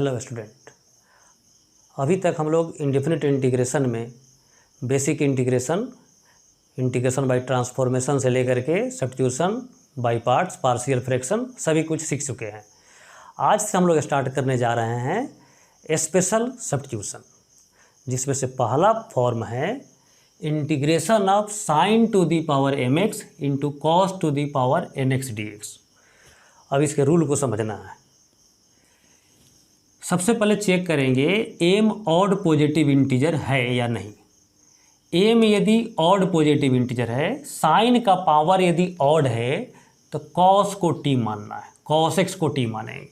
Hello student, अभी तक हम लोग इंडेफिनिट इंटीग्रेशन में बेसिक इंटीग्रेशन बाय ट्रांसफॉर्मेशन से लेकर के substitution by parts, partial fraction सभी कुछ सीख चुके हैं। आज से हम लोग स्टार्ट करने जा रहे हैं स्पेशल सब्स्टिट्यूशन, जिसमें से पहला फॉर्म है integration of sine to the power mx into cos to the power nx dx। अब इसके रूल को समझना है। सबसे पहले चेक करेंगे एम ऑड पॉजिटिव इंटीजर है या नहीं। एम यदि ऑड पॉजिटिव इंटीजर है, साइन का पावर यदि ऑड है तो कॉस को टी मानना है, कॉस एक्स को टी मानेंगे।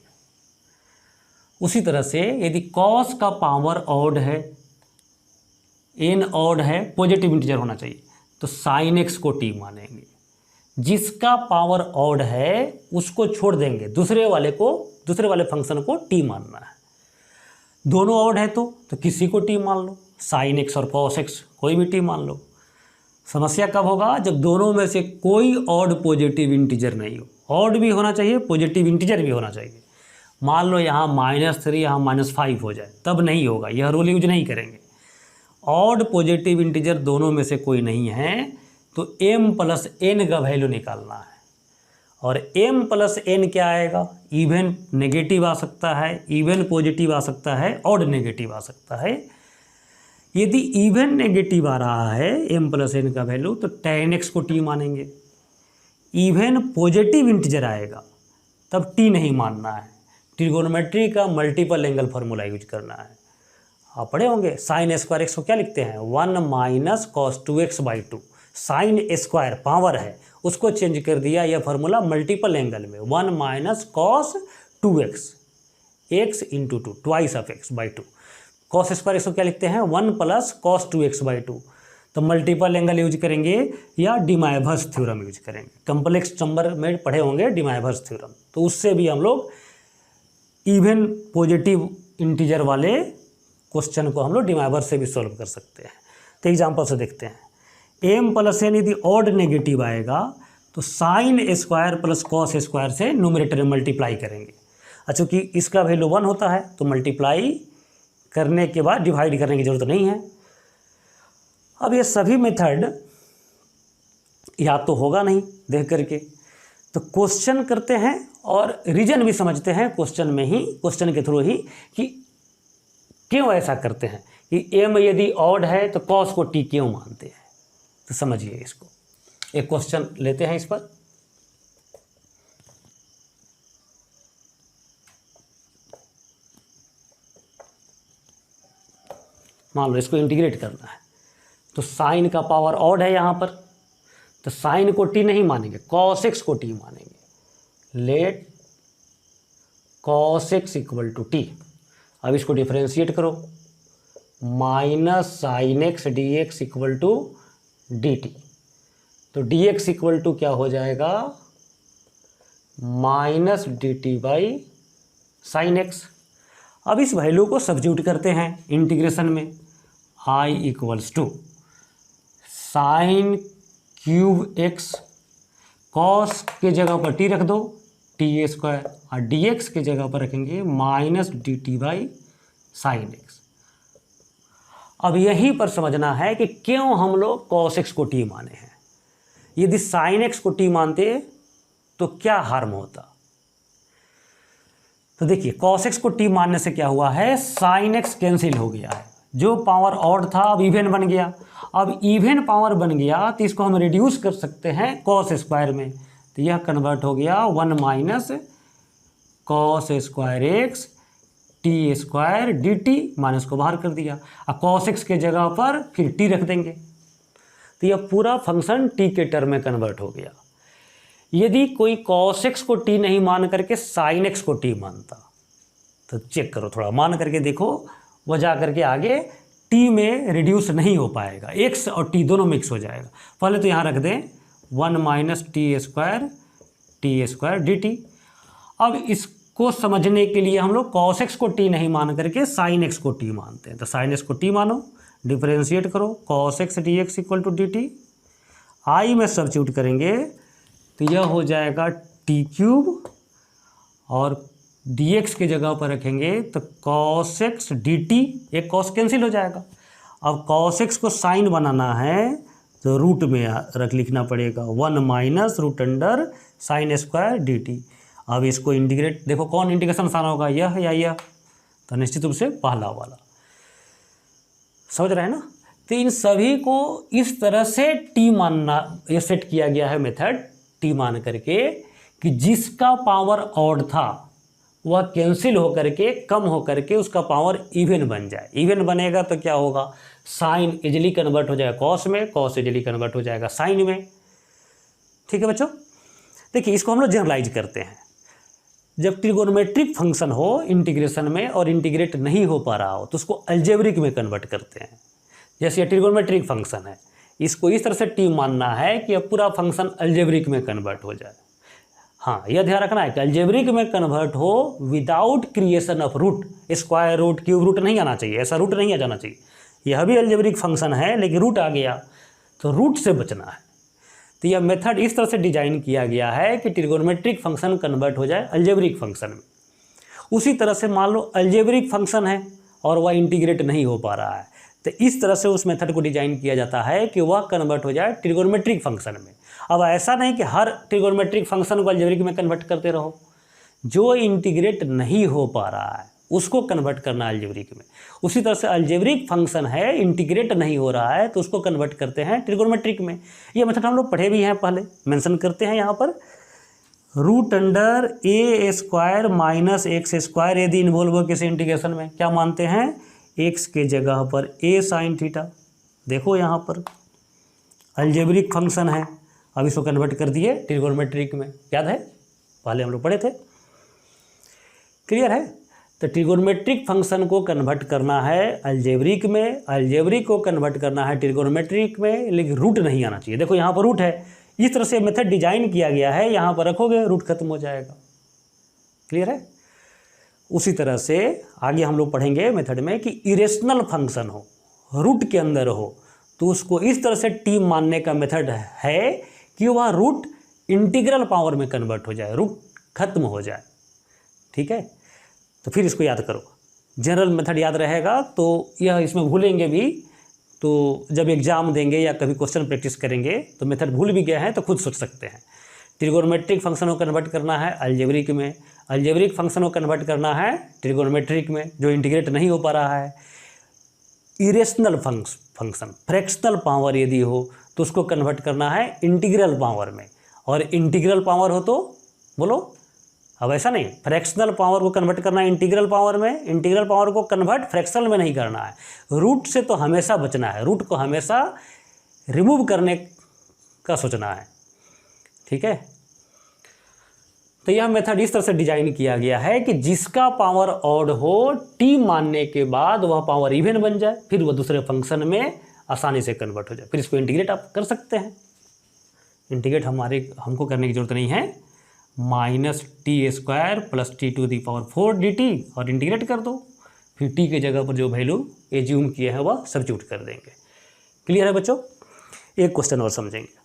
उसी तरह से यदि कॉस का पावर ऑड है, एन ऑड है, पॉजिटिव इंटीजर होना चाहिए, तो साइन एक्स को टी मानेंगे। जिसका पावर ऑड है उसको छोड़ देंगे, दूसरे वाले फंक्शन को टी मानना है। दोनों ऑड है तो किसी को टी मान लो, साइन एक्स और कॉस एक्स कोई भी टी मान लो। समस्या कब होगा? जब दोनों में से कोई ऑड पॉजिटिव इंटीजर नहीं हो। ऑड भी होना चाहिए, पॉजिटिव इंटीजर भी होना चाहिए। मान लो यहाँ -3 यहाँ -5 हो जाए, तब नहीं होगा, यह रूल यूज नहीं करेंगे। ऑड पॉजिटिव इंटीजर दोनों में से कोई नहीं है तो m प्लस n का वैल्यू निकालना है। और m प्लस n क्या आएगा? इवन नेगेटिव आ सकता है, इवन पॉजिटिव आ सकता है, ऑड नेगेटिव आ सकता है। यदि इवन नेगेटिव आ रहा है m प्लस n का वैल्यू तो tan x को t मानेंगे। इवन पॉजिटिव इंटीजर आएगा तब t नहीं मानना है, ट्रिगोनोमेट्री का मल्टीपल एंगल फार्मूला यूज करना है। आप पढ़े होंगे साइन स्क्वायर एक्स को क्या लिखते हैं? 1 minus cos 2x/2। Sine square power है, उसको चेंज कर दिया यह फार्मूला मल्टीपल एंगल में, 1 minus cos 2x, x into 2, twice of x/2। Cos square x को क्या लिखते हैं? 1 प्लस कॉस 2x/2। तो मल्टीपल एंगल यूज करेंगे या डिमाइवर्स थ्योरम यूज करेंगे। कम्प्लेक्स नंबर में पढ़े होंगे डिमाइवर्स थ्योरम, तो उससे भी हम लोग इवन पॉजिटिव इंटीजर वाले क्वेश्चन को हम लोग डिमाइवर्स से भी सॉल्व कर सकते हैं। तो एग्जाम्पल से देखते हैं। m प्लस n यदि ऑड नेगेटिव आएगा तो sine square plus cos square से न्यूमरेटर में मल्टीप्लाई करेंगे। अच्छा, कि इसका वैल्यू 1 होता है तो मल्टीप्लाई करने के बाद डिवाइड करने की जरूरत नहीं है। अब ये सभी मेथड याद तो होगा नहीं देख करके, तो क्वेश्चन करते हैं और रीजन भी समझते हैं क्वेश्चन के थ्रू ही कि क्यों ऐसा करते हैं, कि m यदि ऑड है तो कॉस को t क्यों मानते हैं। तो समझिए इसको। एक क्वेश्चन लेते हैं इस पर। मान लो इसको इंटीग्रेट करना है, तो साइन का पावर ऑड है यहाँ पर, तो साइन को t नहीं मानेंगे, कॉस एक्स को t मानेंगे। Let cos x equal to t. अब इसको डिफरेंशिएट करो, minus sine x d x equal to d t. तो डी एक्स इक्वल टू क्या हो जाएगा? Minus d t by sine x. अब इस वैल्यू को सब्स्टिट्यूट करते हैं इंटीग्रेशन में। I equals to sine cube x, cos के जगह पर टी रख दो, टी स्क्वायर, और डी एक्स की जगह पर रखेंगे minus d t by sine x. अब यहीं पर समझना है कि क्यों हम लोग कॉस एक्स को टी माने हैं। यदि साइन एक्स को टी मानते तो क्या हार्म होता? तो देखिए, कॉस एक्स को टी मानने से क्या हुआ है, साइन एक्स कैंसिल हो गया है, जो पावर ऑड था अब इवन बन गया। अब इवन पावर बन गया तो इसको हम रिड्यूस कर सकते हैं कॉस स्क्वायर में, तो यह कन्वर्ट हो गया 1 minus cos square x T square d T, minus को बाहर कर दिया, और कॉस एक्स के जगह पर फिर टी रख देंगे, तो यह पूरा फंक्शन टी के टर्म में कन्वर्ट हो गया। यदि कोई कॉस एक्स को टी नहीं मान करके साइन एक्स को टी मानता, तो चेक करो, थोड़ा मान करके देखो, वह जा करके आगे टी में रिड्यूस नहीं हो पाएगा, एक्स और टी दोनों मिक्स हो जाएगा। पहले तो यहाँ रख दें 1 minus t square d t. अब इसको समझने के लिए हम लोग कॉस एक्स को टी नहीं मान करके साइन एक्स को टी मानते हैं, तो साइन एक्स को टी मानो, डिफरेंशिएट करो, cos x d x equal to d t. I में सब्स्टिट्यूट करेंगे तो यह हो जाएगा टी क्यूब और dx के जगह पर रखेंगे तो cos x dt, एक cos कैंसिल हो जाएगा। अब cos x को साइन बनाना है तो रूट में रख लिखना पड़ेगा 1 minus root under sine square dt। अब इसको इंटीग्रेट, देखो कौन इंटीग्रेशन आसान होगा, यह या यह, तो निश्चित रूप से पहला वाला। समझ रहे हैं ना। तो इन सभी को इस तरह से टी मानना, ये सेट किया गया है मेथड टी मान करके कि जिसका पावर ऑड था वह कैंसिल होकर के कम होकर के उसका पावर इवन बन जाए। इवन बनेगा तो क्या होगा, साइन इजली कन्वर्ट हो जाएगा कॉस में, कॉस इजली कन्वर्ट हो जाएगा साइन में। ठीक है बच्चों, देखिए इसको हम लोग जनरलाइज करते हैं। जब ट्रिगोनोमेट्रिक फंक्शन हो इंटीग्रेशन में और इंटीग्रेट नहीं हो पा रहा हो तो उसको अलजेब्रिक में कन्वर्ट करते हैं। जैसे ये ट्रिगोनोमेट्रिक फंक्शन है, इसको इस तरह से टी मानना है कि अब पूरा फंक्शन अलजेब्रिक में कन्वर्ट हो जाए। हाँ, यह ध्यान रखना है कि अलजेब्रिक में कन्वर्ट हो without creation of root, square root cube root नहीं आना चाहिए, ऐसा रूट नहीं आ जाना चाहिए। यह भी अलजेब्रिक फंक्शन है लेकिन रूट आ गया तो रूट से बचना है। तो यह मेथड इस तरह से डिजाइन किया गया है कि ट्रिगोनोमेट्रिक फंक्शन कन्वर्ट हो जाए अलजेब्रिक फंक्शन में। उसी तरह से मान लो अलजेब्रिक फंक्शन है और वह इंटीग्रेट नहीं हो पा रहा है, तो इस तरह से उस मेथड को डिजाइन किया जाता है कि वह कन्वर्ट हो जाए ट्रिगोनोमेट्रिक फंक्शन में। अब ऐसा नहीं कि हर ट्रिगोनोमेट्रिक फंक्शन को अलजेब्रिक में कन्वर्ट करते रहो, जो इंटीग्रेट नहीं हो पा रहा है उसको कन्वर्ट करना अलजेब्रिक में। उसी तरह से अलजेब्रिक फंक्शन है, इंटीग्रेट नहीं हो रहा है तो उसको कन्वर्ट करते हैं ट्रिगोनोमेट्रिक में। ये मेथड हम लोग पढ़े भी हैं, पहले मेंशन करते हैं यहाँ पर। Root under a square minus x square यदि इन्वॉल्व हो किसी इंटीग्रेशन में, क्या मानते हैं, एक्स के जगह पर ए साइन थीटा। देखो यहाँ पर अलजेब्रिक फंक्शन है, अब इसको कन्वर्ट कर दिए ट्रिगोनोमेट्रिक में, याद है पहले हम लोग पढ़े थे, क्लियर है। तो ट्रिगोनोमेट्रिक फंक्शन को कन्वर्ट करना है अलजेब्रिक में, अलजेब्रिक को कन्वर्ट करना है ट्रिगोनोमेट्रिक में, लेकिन रूट नहीं आना चाहिए। देखो यहाँ पर रूट है, इस तरह से मेथड डिजाइन किया गया है, यहाँ पर रखोगे रूट खत्म हो जाएगा, क्लियर है। उसी तरह से आगे हम लोग पढ़ेंगे मेथड में कि इरेशनल फंक्शन हो, रूट के अंदर हो, तो उसको इस तरह से टी मानने का मेथड है कि वह रूट इंटीग्रल पावर में कन्वर्ट हो जाए, रूट खत्म हो जाए। ठीक है, तो फिर इसको याद करो, जनरल मेथड याद रहेगा तो यह इसमें भूलेंगे भी, तो जब एग्जाम देंगे या कभी क्वेश्चन प्रैक्टिस करेंगे तो मेथड भूल भी गए हैं तो खुद सोच सकते हैं। ट्रिगोनोमेट्रिक फंक्शन को कन्वर्ट करना है अलजेब्रिक में, अलजेब्रिक फंक्शन को कन्वर्ट करना है ट्रिगोनोमेट्रिक में जो इंटीग्रेट नहीं हो पा रहा है। इरेशनल फंक्शन फ्रैक्शनल पावर यदि हो तो उसको कन्वर्ट करना है इंटीग्रल पावर में, और इंटीग्रल पावर हो तो बोलो, अब ऐसा नहीं, फ्रैक्शनल पावर को कन्वर्ट करना है इंटीग्रल पावर में, इंटीग्रल पावर को कन्वर्ट फ्रैक्शनल में नहीं करना है। रूट से तो हमेशा बचना है, रूट को हमेशा रिमूव करने का सोचना है। ठीक है, तो यह मेथड इस तरह से डिजाइन किया गया है कि जिसका पावर ऑड हो टी मानने के बाद वह पावर इवन बन जाए, फिर वह दूसरे फंक्शन में आसानी से कन्वर्ट हो जाए, फिर इसको इंटीग्रेट आप कर सकते हैं। इंटीग्रेट हमको करने की जरूरत नहीं है, minus t square plus t to the power 4 dt और इंटीग्रेट कर दो, फिर टी के जगह पर जो वैल्यू एज्यूम किए हैं वह सब्स्टिट्यूट कर देंगे। क्लियर है बच्चों। एक क्वेश्चन और समझेंगे।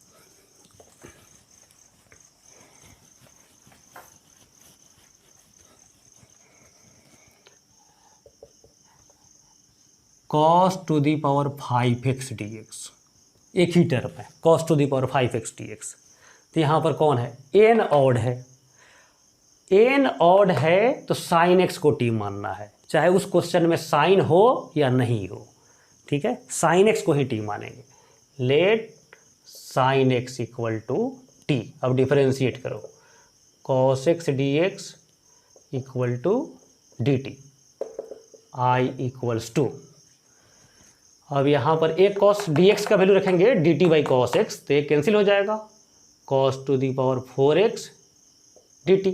cos to the power 5x dx, एक ही टर्म है cos to the power 5x dx। तो यहाँ पर कौन है, एन ऑड है, एन ऑड है तो साइन एक्स को टी मानना है, चाहे उस क्वेश्चन में साइन हो या नहीं हो। ठीक है, साइन एक्स को ही टी मानेंगे। Let sine x equal to t, अब डिफरेंशिएट करो, cos x dx equal to d t, I equals to, अब यहाँ पर एक cos dx का वैल्यू रखेंगे d t by cos x, तो ये कैंसिल हो जाएगा, cos to the power 4x dt।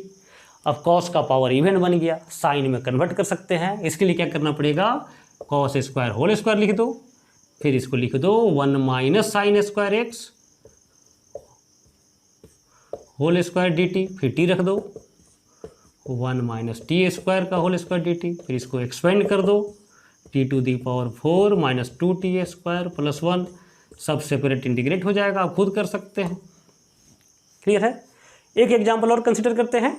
अब cos का पावर इवन बन गया, साइन में कन्वर्ट कर सकते हैं, इसके लिए क्या करना पड़ेगा, cos स्क्वायर होल स्क्वायर लिख दो, फिर इसको लिख दो 1 minus sine square x whole square dt, फिर t रख दो 1 माइनस टी स्क्वायर का होल स्क्वायर dt, फिर इसको एक्सपेंड कर दो t to the power 4 minus 2t स्क्वायर प्लस 1, सब सेपरेट इंटीग्रेट हो जाएगा, आप खुद कर सकते हैं। क्लियर है। एक एग्जाम्पल और कंसिडर करते हैं।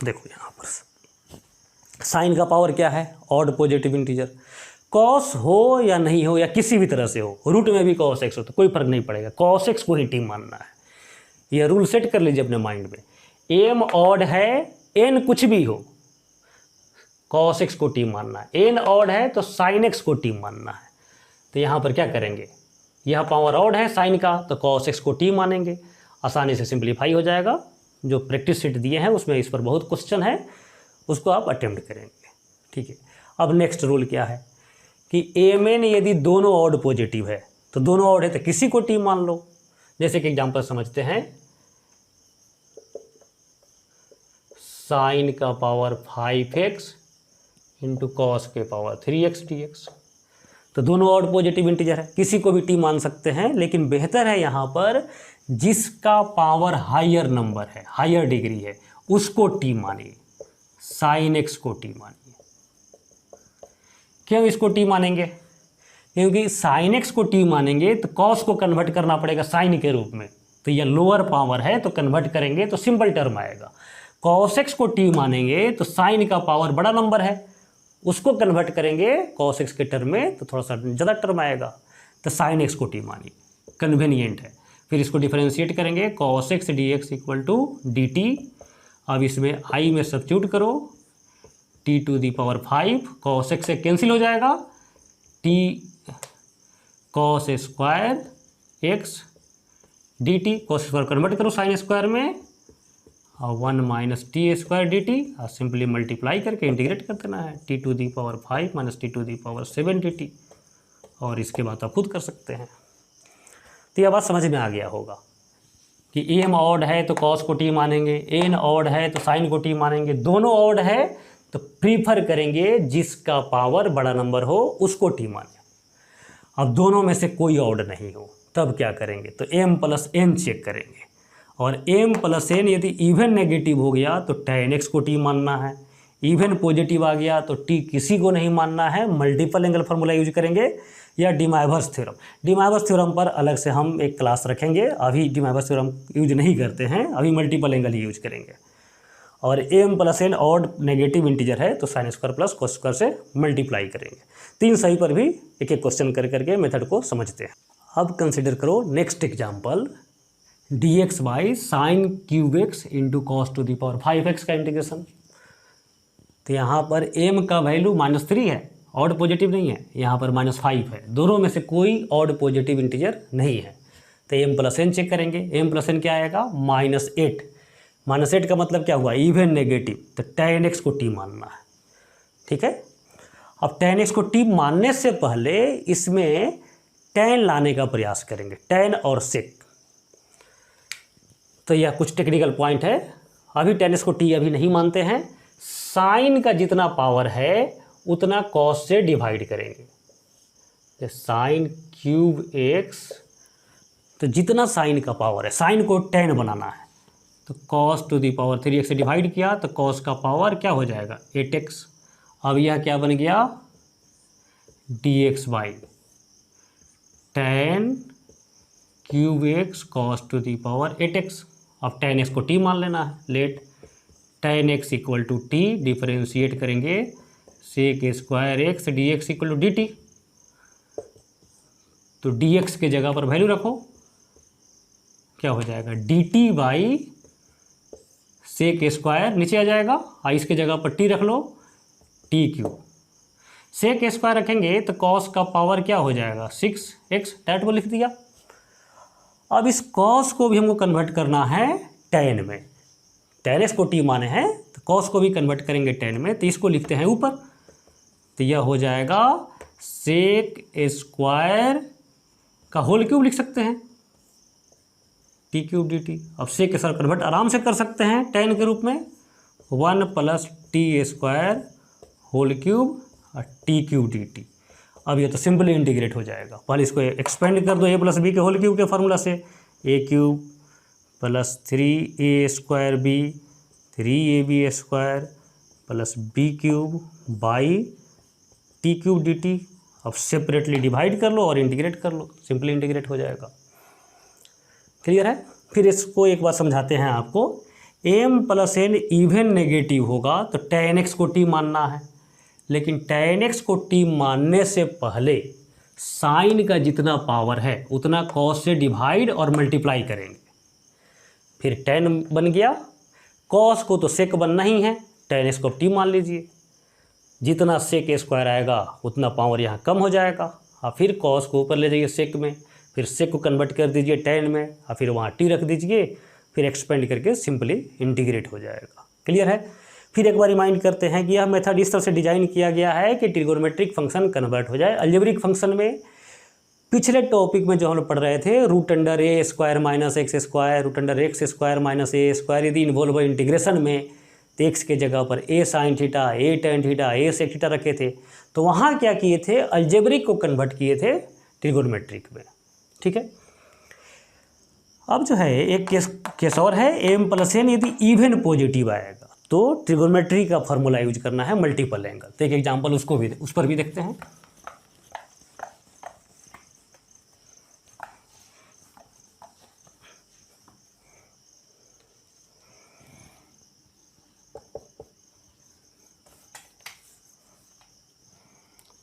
देखो यहाँ पर साइन का पावर क्या है, ऑड पॉजिटिव इंटीजर। कॉस हो या नहीं हो या किसी भी तरह से हो, रूट में भी कॉस एक्स हो तो कोई फर्क नहीं पड़ेगा, कॉस एक्स को ही टी मानना है। यह रूल सेट कर लीजिए अपने माइंड में। एम ऑड है, एन कुछ भी हो, कॉस एक्स को टी मानना है। एन ऑड है तो साइन एक्स को टी मानना है। तो यहाँ पर क्या करेंगे, यह पावर ऑड है साइन का तो कॉस एक्स को टी मानेंगे, आसानी से सिंप्लीफाई हो जाएगा। जो प्रैक्टिस सेट दिए हैं उसमें इस पर बहुत क्वेश्चन है, उसको आप अटेम्प्ट करेंगे। ठीक है, अब नेक्स्ट रूल क्या है कि एम एन यदि दोनों ऑड पॉजिटिव है तो दोनों ऑड है तो किसी को टी मान लो। जैसे कि एग्जांपल समझते हैं, साइन का पावर 5x इंटू कॉस के पावर 3x dx, तो दोनों ऑड पॉजिटिव इंटीजर है, किसी को भी टी मान सकते हैं, लेकिन बेहतर है यहाँ पर जिसका पावर हायर नंबर है, हायर डिग्री है, उसको टी मानिए। साइन एक्स को टी मानिए। क्यों इसको टी मानेंगे, क्योंकि साइन एक्स को टी मानेंगे तो कॉस को कन्वर्ट करना पड़ेगा साइन के रूप में, तो यह लोअर पावर है तो कन्वर्ट करेंगे तो सिंपल टर्म आएगा। कॉस एक्स को टी मानेंगे तो साइन का पावर बड़ा नंबर है, उसको कन्वर्ट करेंगे कॉस एक्स के टर्म में तो थोड़ा सा ज़्यादा टर्म आएगा, तो साइन एक्स को टी मानिए, कन्वीनियंट है। फिर इसको डिफरेंशिएट करेंगे, cos x d x equal to d t. अब इसमें आई में सब्स्टिट्यूट करो, t to the power 5, cos x से कैंसिल हो जाएगा, t cos square x d t, cos square convert करो साइन स्क्वायर में, और 1 minus t square d t, और सिंपली मल्टीप्लाई करके इंटीग्रेट कर देना है, t to the power 5 minus t to the power 7 d t. और इसके बाद आप खुद कर सकते हैं। तो यह बात समझ में आ गया होगा कि एम ऑड है तो कॉस को टी मानेंगे, एन ऑड है तो साइन को टी मानेंगे, दोनों ऑड है तो प्रीफर करेंगे जिसका पावर बड़ा नंबर हो उसको टी माने। अब दोनों में से कोई ऑड नहीं हो तब क्या करेंगे, तो m प्लस एन चेक करेंगे, और m प्लस एन यदि इवन नेगेटिव हो गया तो tan x को t मानना है, इवन पॉजिटिव आ गया तो t किसी को नहीं मानना है। मल्टीपल एंगल फार्मूला यूज करेंगे या डिमाइवर्स थ्योरम। डिमाइवर्स थ्योरम पर अलग से हम एक क्लास रखेंगे, अभी डिमाइवर्स थ्योरम यूज नहीं करते हैं, अभी मल्टीपल एंगल ही यूज करेंगे। और m plus n odd negative integer है तो sine square plus cos square से मल्टीप्लाई करेंगे। तीन सही पर भी एक एक क्वेश्चन कर करके मेथड को समझते हैं। अब कंसिडर करो next example, dx by sine cube x into cos to the power 5x का इंटीग्रेशन। तो यहाँ पर m का वैल्यू -3 है, ऑड पॉजिटिव नहीं है, यहाँ पर -5 है, दोनों में से कोई ऑड पॉजिटिव इंटीजर नहीं है। तो m प्लस एन चेक करेंगे, m प्लस एन क्या आएगा -8, -8 का मतलब क्या हुआ इवन नेगेटिव, तो tan x को t मानना है। ठीक है, अब tan x को t मानने से पहले इसमें tan लाने का प्रयास करेंगे, tan और sec। तो यह कुछ टेक्निकल पॉइंट है, अभी tan x को t अभी नहीं मानते हैं। साइन का जितना पावर है उतना कॉस से डिवाइड करेंगे, साइन क्यूब एक्स, तो जितना साइन का पावर है, साइन को tan बनाना है तो cos to the power 3x से डिवाइड किया तो कॉस का पावर क्या हो जाएगा 8x। अब यह क्या बन गया dx by tan cube x cos to the power 8x। अब tan x को t मान लेना है, let tan x equal to t, differentiate करेंगे sec square x dx equal to dt। तो dx के जगह पर वैल्यू रखो, क्या हो जाएगा dt बाई सेक स्क्वायर नीचे आ जाएगा, और इसके जगह पर t रख लो टी क्यूब। सेक स्क्वायर रखेंगे तो कॉस का पावर क्या हो जाएगा 6x, डायरेक्ट वो लिख दिया। अब इस कॉस को भी हमको कन्वर्ट करना है tan में, tan x को t माने हैं तो कॉस को भी कन्वर्ट करेंगे tan में, तो इसको लिखते हैं ऊपर, तो यह हो जाएगा सेक स्क्वायर का होल क्यूब लिख सकते हैं टी क्यूब डी टी। अब सेक के साथ कन्वर्ट आराम से कर सकते हैं tan के रूप में, 1 plus t square whole cube और टी क्यूब डी टी। अब ये तो सिंपली इंटीग्रेट हो जाएगा, पहले इसको एक्सपेंड कर दो a प्लस बी के होल क्यूब के फार्मूला से, a cube plus 3a square b 3ab square plus b cube by t cube d t. अब सेपरेटली डिवाइड कर लो और इंटीग्रेट कर लो, सिंपली इंटीग्रेट हो जाएगा। क्लियर है। फिर इसको एक बार समझाते हैं आपको m plus n even negative होगा तो tan x को t मानना है, लेकिन tan x को t मानने से पहले साइन का जितना पावर है उतना cos से डिवाइड और मल्टीप्लाई करेंगे। फिर tan बन गया, cos को तो sec बनना ही है, tan x को t मान लीजिए, जितना sec स्क्वायर आएगा उतना पावर यहाँ कम हो जाएगा। और फिर cos को ऊपर ले जाइए sec में, फिर sec को कन्वर्ट कर दीजिए tan में, और फिर वहाँ t रख दीजिए, फिर एक्सपेंड करके सिंपली इंटीग्रेट हो जाएगा। क्लियर है। फिर एक बार रिमाइंड करते हैं कि यह मेथड इस तरह से डिजाइन किया गया है कि ट्रिगोनोमेट्रिक फंक्शन कन्वर्ट हो जाए अलजेब्रिक फंक्शन में। पिछले टॉपिक में जो हम लोग पढ़ रहे थे root under a square minus x square, root under x square minus a square, यदि इन्वॉल्व हो इंटीग्रेशन में तो एक्स के जगह पर a sine theta, a tan theta, a sec theta रखे थे, तो वहाँ क्या किए थे, अलजेब्रिक को कन्वर्ट किए थे ट्रिगोनोमेट्रिक में। ठीक है। अब जो है एक केस और है, एम प्लस एन यदि इवन पॉजिटिव आएगा तो ट्रिगोनोमेट्री का फॉर्मूला यूज करना है मल्टीपल एंगल। तो एक एग्जांपल उस पर भी देखते हैं।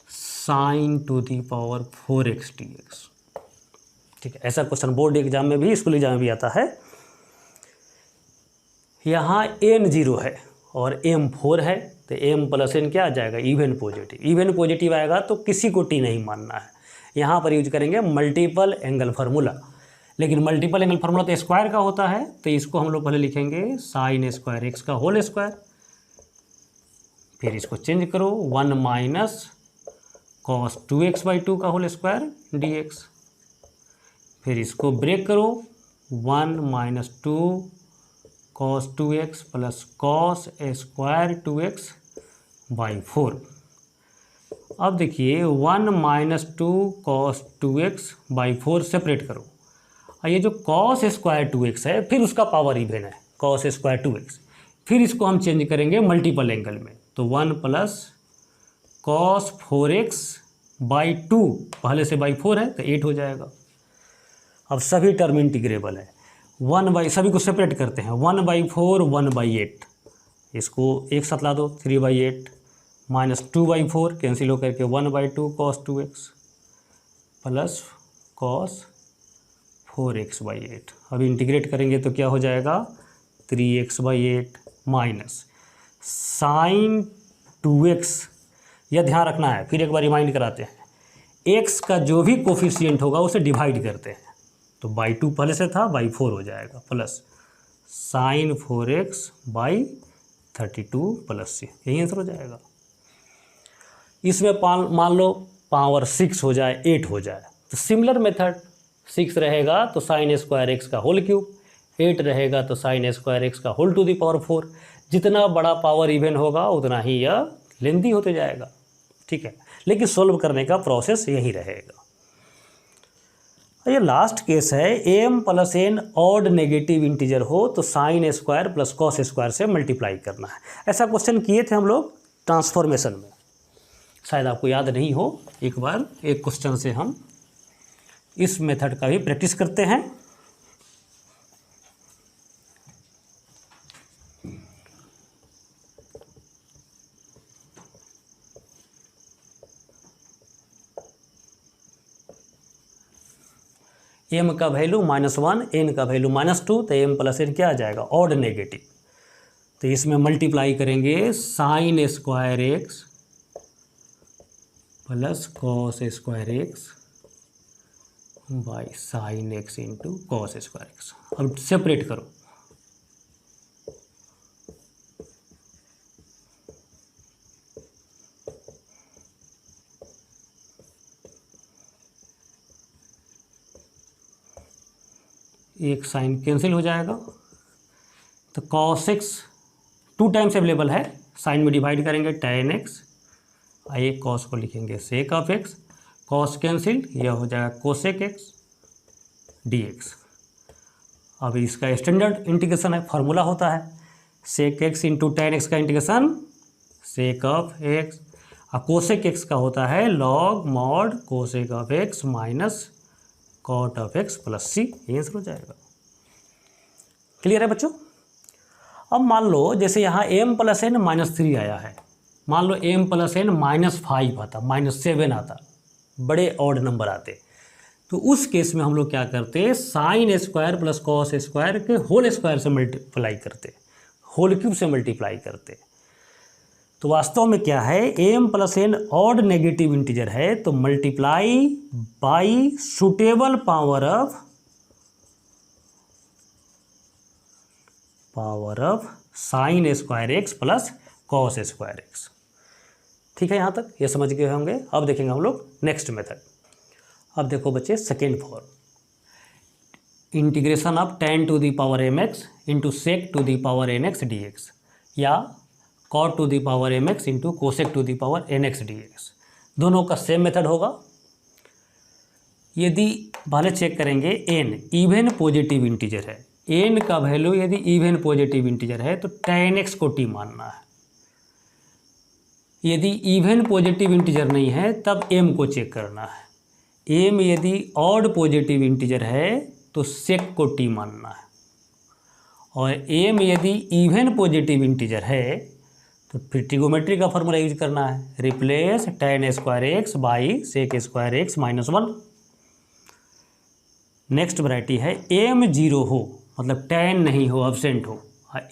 Sine to the power 4x dx। ठीक है, ऐसा क्वेश्चन बोर्ड एग्जाम में भी, स्कूल एग्जाम में भी आता है। यहाँ n 0 है और m 4 है, तो m प्लस एन क्या आ जाएगा, इवन पॉजिटिव। इवन पॉजिटिव आएगा तो किसी को t नहीं मानना है, यहाँ पर यूज करेंगे मल्टीपल एंगल फार्मूला। लेकिन मल्टीपल एंगल फार्मूला तो स्क्वायर का होता है, तो इसको हम लोग पहले लिखेंगे साइन स्क्वायर एक्स का होल स्क्वायर, फिर इसको चेंज करो 1 माइनस कॉस 2x/2 का होल स्क्वायर dx, फिर इसको ब्रेक करो 1 minus 2 cos 2x plus cos square 2x/4। अब देखिए 1 माइनस 2 कॉस 2x/4 सेपरेट करो, और ये जो कॉस स्क्वायर 2x है फिर उसका पावर इवन है कॉस स्क्वायर 2x, फिर इसको हम चेंज करेंगे मल्टीपल एंगल में, तो 1 प्लस कॉस 4x/2, पहले से बाई 4 है तो 8 हो जाएगा। अब सभी टर्म इंटीग्रेबल है, सभी को सेपरेट करते हैं, 1/4 1/8, इसको एक साथ ला दो 3/8 माइनस 2/4 कैंसिल हो करके 1/2 cos 2x plus cos 4x/8। अब इंटीग्रेट करेंगे तो क्या हो जाएगा 3x/8 माइनस साइन 2x। यह ध्यान रखना है, फिर एक बार रिमाइंड कराते हैं, x का जो भी कोफिशिएंट होगा उसे डिवाइड करते हैं, तो बाई 2 पहले से था बाई 4 हो जाएगा, plus sign 4x/32 plus c, यही आंसर हो जाएगा। इसमें मान लो पावर 6 हो जाए, 8 हो जाए, तो सिमिलर मेथड 6 रहेगा तो साइन स्क्वायर एक्स का होल क्यूब, 8 रहेगा तो साइन स्क्वायर एक्स का होल टू द पावर 4। जितना बड़ा पावर इवन होगा उतना ही यह लेंथी होते जाएगा। ठीक है, लेकिन सोल्व करने का प्रोसेस यही रहेगा। ये लास्ट केस है, m plus n odd negative integer हो तो sine square plus cos square से मल्टीप्लाई करना है। ऐसा क्वेश्चन किए थे हम लोग ट्रांसफॉर्मेशन में, शायद आपको याद नहीं हो। एक बार एक क्वेश्चन से हम इस मेथड का भी प्रैक्टिस करते हैं। एम का वैल्यू -1, एन का वैल्यू -2, तो एम प्लस एन क्या आ जाएगा, ऑड नेगेटिव। तो इसमें मल्टीप्लाई करेंगे sign square x plus cos square x by sine x into cos square x. अब सेपरेट करो, एक साइन कैंसिल हो जाएगा, तो कॉस एक्स 2 टाइम्स अवेलेबल है, साइन में डिवाइड करेंगे tan x, एक कॉस को लिखेंगे सेक ऑफ x, कॉस कैंसिल, यह हो जाएगा कोसेक x dx। अब इसका स्टैंडर्ड इंटीग्रेशन है, फार्मूला होता है sec x into tan x का इंटीग्रेशन सेक ऑफ x, और कोसेक x का होता है log mod cosec of x minus cot of x plus c, ये आंसर हो जाएगा। क्लियर है बच्चों। अब मान लो जैसे यहाँ m प्लस एन -3 आया है, मान लो m प्लस एन -5 आता, -7 आता, बड़े ऑड नंबर आते, तो उस केस में हम लोग क्या करते, sine square plus cos square के होल स्क्वायर से मल्टीप्लाई करते, होल क्यूब से मल्टीप्लाई करते। तो वास्तव में क्या है, m plus n odd negative integer है, तो multiply by suitable power of sine square x plus cos square x. ठीक है, यहाँ तक ये समझ गए होंगे। अब देखेंगे हम लोग नेक्स्ट मेथड। अब देखो बच्चे, second form, integration of tan to the power mx into sec to the power nx dx या cot to the power mx into cosec to the power nx dx, दोनों का सेम मेथड होगा। यदि पहले check करेंगे n even positive integer है, n का value यदि इवन पॉजिटिव इंटीजर है तो tan x को t मानना है। यदि इवन पॉजिटिव इंटीजर नहीं है तब m को चेक करना है। m यदि ऑड पॉजिटिव इंटीजर है तो सेक को t मानना है, और m यदि इवन पॉजिटिव इंटीजर है तो फिर ट्रिगोमेट्री का फॉर्मूला यूज करना है, replace tan square x by sec square x -1। Next variety है m 0 हो, मतलब tan नहीं हो, एब्सेंट हो,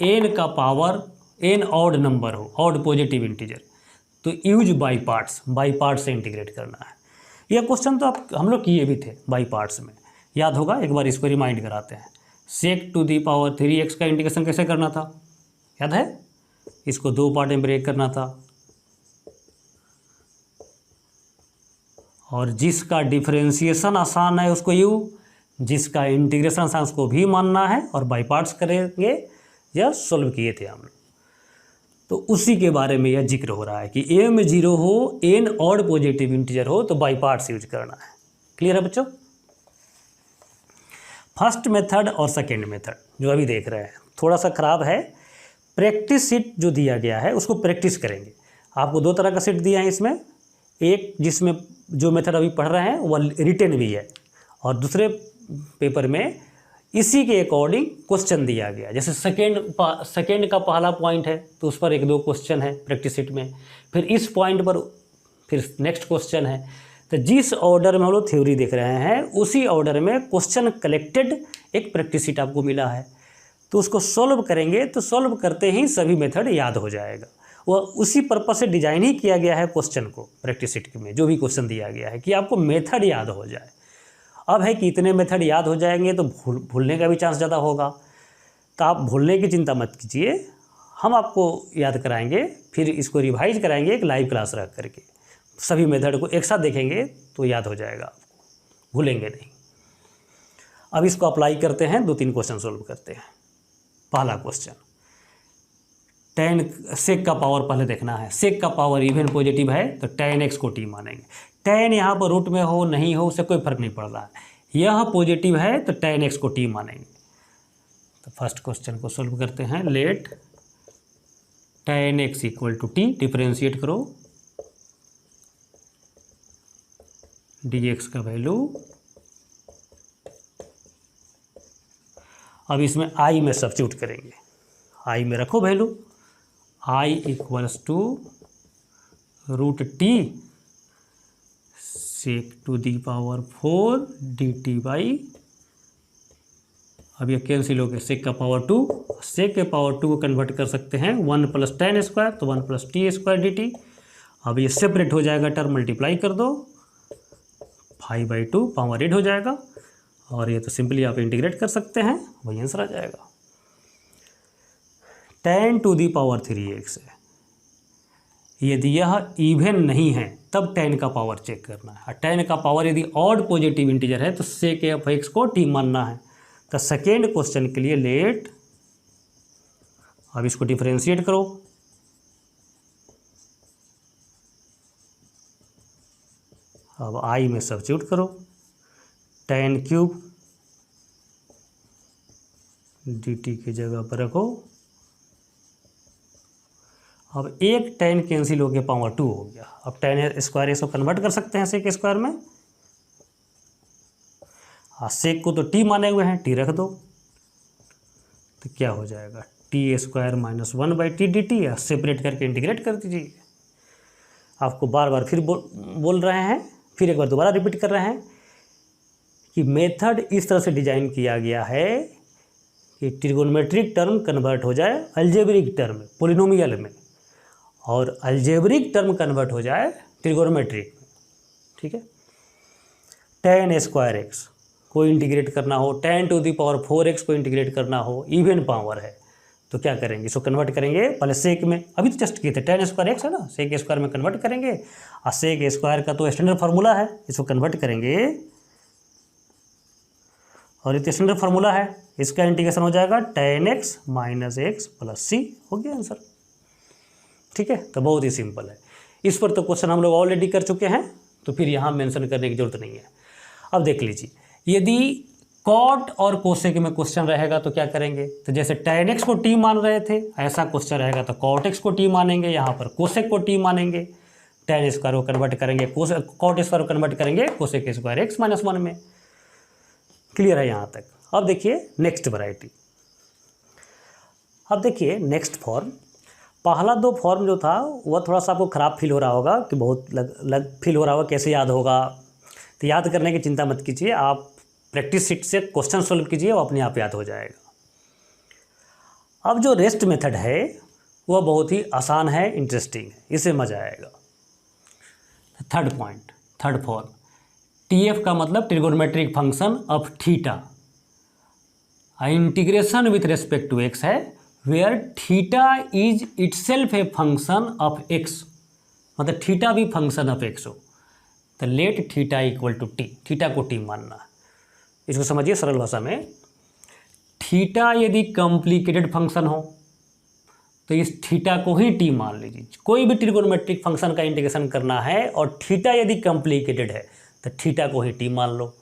n का पावर n ऑड नंबर हो, ऑड पॉजिटिव इंटीजर, तो use by parts, by parts से इंटीग्रेट करना है। यह क्वेश्चन तो आप हम लोग किए भी थे बाई पार्ट्स में, याद होगा, एक बार इसको रिमाइंड कराते हैं। सेक टू दी पावर 3x का इंटीग्रेशन कैसे करना था, याद है? इसको दो पार्ट में ब्रेक करना था, और जिसका डिफरेंशिएशन आसान है उसको यू, जिसका इंटीग्रेशन आसान उसको भी मानना है, और बाई पार्ट्स करेंगे, यह सोल्व किए थे हम लोग। तो उसी के बारे में यह जिक्र हो रहा है कि m 0 हो, n ऑड पॉजिटिव इंटीजर हो तो बाई पार्ट्स यूज करना है। क्लियर है बच्चों? फर्स्ट मेथड और सेकेंड मेथड जो अभी देख रहे हैं थोड़ा सा खराब है। प्रैक्टिस सीट जो दिया गया है उसको प्रैक्टिस करेंगे। आपको दो तरह का सीट दिया है इसमें, एक जिसमें जो मेथड अभी पढ़ रहे हैं वह रिटेन भी है, और दूसरे पेपर में इसी के अकॉर्डिंग क्वेश्चन दिया गया। जैसे सेकेंड का पहला पॉइंट है तो उस पर एक दो क्वेश्चन है प्रैक्टिस सीट में, फिर इस पॉइंट पर फिर नेक्स्ट क्वेश्चन है। तो जिस ऑर्डर में हम लोग थ्योरी देख रहे हैं उसी ऑर्डर में क्वेश्चन कलेक्टेड एक प्रैक्टिस सीट आपको मिला है, तो उसको सॉल्व करेंगे तो सॉल्व करते ही सभी मेथड याद हो जाएगा। वह उसी पर्पस से डिजाइन ही किया गया है क्वेश्चन को, प्रैक्टिस सीट में जो भी क्वेश्चन दिया गया है कि आपको मेथड याद हो जाए। अब है कि इतने मेथड याद हो जाएंगे तो भूलने का भी चांस ज़्यादा होगा, तो आप भूलने की चिंता मत कीजिए, हम आपको याद कराएंगे, फिर इसको रिवाइज कराएंगे एक लाइव क्लास रख करके। सभी मेथड को एक साथ देखेंगे तो याद हो जाएगा, आपको भूलेंगे नहीं। अब इसको अप्लाई करते हैं, 2-3 क्वेश्चन सोल्व करते हैं। पहला क्वेश्चन, tan सेक का पावर पहले देखना है। सेक का पावर इवन पॉजिटिव है तो tan x को t मानेंगे। tan यहाँ पर रूट में हो नहीं हो उससे कोई फर्क नहीं पड़ रहा है, यह पॉजिटिव है तो tan x को t मानेंगे। तो फर्स्ट क्वेश्चन को सोल्व करते हैं। Let tan x equal to t, differentiate करो, dx का वैल्यू, अब इसमें i में सब्स्टिट्यूट करेंगे, i में रखो value, i equals to root t sec to the power 4 dt by, अब ये कैंसिल हो गया, सेक का पावर 2, सेक के पावर 2 को कन्वर्ट कर सकते हैं 1 + tan स्क्वायर, तो 1 + t² dt। अब ये सेपरेट हो जाएगा, टर्म मल्टीप्लाई कर दो, 5/2 पावर 8 हो जाएगा, और ये तो सिंपली आप इंटीग्रेट कर सकते हैं, वही आंसर आ जाएगा। tan to the power 3x है, यदि यह इवन नहीं है तब tan का पावर चेक करना है। tan का पावर यदि ऑड पॉजिटिव इंटीजर है तो sec ऑफ x को t मानना है। तो सेकेंड क्वेश्चन के लिए लेट, अब इसको डिफरेंशिएट करो, अब i में सब्स्टिट्यूट करो, tan³ dt की जगह पर रखो, अब एक tan कैंसिल हो गया, पावर 2 हो गया। अब tan स्क्वायर इसको कन्वर्ट कर सकते हैं सेक स्क्वायर में, हाँ सेक को तो t माने हुए हैं, t रख दो, तो क्या हो जाएगा, टी स्क्वायर माइनस 1/t/dt, या सेपरेट करके इंटीग्रेट कर दीजिए। आपको बार बार फिर बोल रहे हैं, फिर एक बार दोबारा रिपीट कर रहे हैं कि मेथड इस तरह से डिजाइन किया गया है कि ट्रिगोनोमेट्रिक टर्म कन्वर्ट हो जाए अलजेब्रिक टर्म पोलिनोमियल में, और अलजेब्रिक टर्म कन्वर्ट हो जाए ट्रिगोनोमेट्रिक में। ठीक है, tan स्क्वायर एक्स को इंटीग्रेट करना हो, tan to the power 4x को इंटीग्रेट करना हो, इवन पावर है तो क्या करेंगे, इसको कन्वर्ट करेंगे पहले सेक में, अभी तो जस्ट किए थे, tan स्क्वायर एक्स है ना, सेक स्क्वायर में कन्वर्ट करेंगे, और सेक स्क्वायर का तो स्टैंडर्ड फार्मूला है, इसको कन्वर्ट करेंगे और ये स्टैंडर्ड फार्मूला है, इसका इंटीग्रेशन हो जाएगा tan x minus x plus c, हो गया आंसर। ठीक है, तो बहुत ही सिंपल है। इस पर तो क्वेश्चन हम लोग ऑलरेडी कर चुके हैं, तो फिर यहाँ मेंशन करने की जरूरत नहीं है। अब देख लीजिए, यदि कॉट और कोसेक में क्वेश्चन रहेगा तो क्या करेंगे, तो जैसे tan x को t मान रहे थे, ऐसा क्वेश्चन रहेगा तो कॉट x को t मानेंगे, यहाँ पर कोसेक को t मानेंगे, tan स्क्वायर को कन्वर्ट करेंगे कॉट स्क्वायर को कन्वर्ट करेंगे कोसेक स्क्वायर x माइनस 1 में। क्लियर है यहाँ तक। अब देखिए नेक्स्ट वैरायटी। अब देखिए नेक्स्ट फॉर्म, पहला दो फॉर्म जो था वह थोड़ा सा आपको ख़राब फील हो रहा होगा कि बहुत लग फील हो रहा होगा, कैसे याद होगा, तो याद करने की चिंता मत कीजिए, आप प्रैक्टिस शीट से क्वेश्चन सोल्व कीजिए, वो अपने आप याद हो जाएगा। अब जो रेस्ट मेथड है वह बहुत ही आसान है, इंटरेस्टिंग है, इससे मज़ा आएगा। Third point, third form, TF का मतलब trigonometric function of theta, integration with respect to x है, where theta is itself a function of x, मतलब थीटा भी फंक्शन ऑफ x हो, तो let theta equal to t, theta को t मानना है। इसको समझिए सरल भाषा में, थीटा यदि कॉम्प्लिकेटेड फंक्शन हो तो इस थीटा को ही t मान लीजिए। कोई भी ट्रिगोनोमेट्रिक फंक्शन का इंटीग्रेशन करना है और थीटा यदि कॉम्प्लिकेटेड है तो थीटा को ही t मान लो।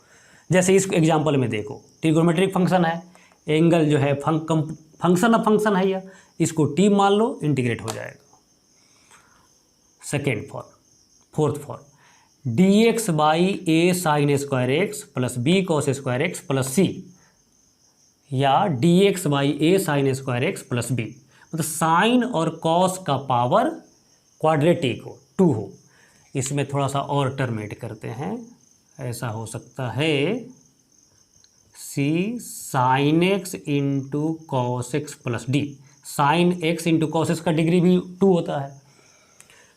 जैसे इस एग्जांपल में देखो, ट्रिगोनोमेट्रिक फंक्शन है, एंगल जो है फंक्शन ऑफ फंक्शन है यह, इसको t मान लो, इंटीग्रेट हो जाएगा। Second form, fourth form, dx by a sine square x plus b cos square x plus c, या dx by a sine square x plus b, मतलब साइन और cos का पावर क्वाड्रेटिक हो, 2 हो। इसमें थोड़ा सा और टर्म ऐड करते हैं, ऐसा हो सकता है c sine x into cos x plus d, sine x into cos x का डिग्री भी 2 होता है,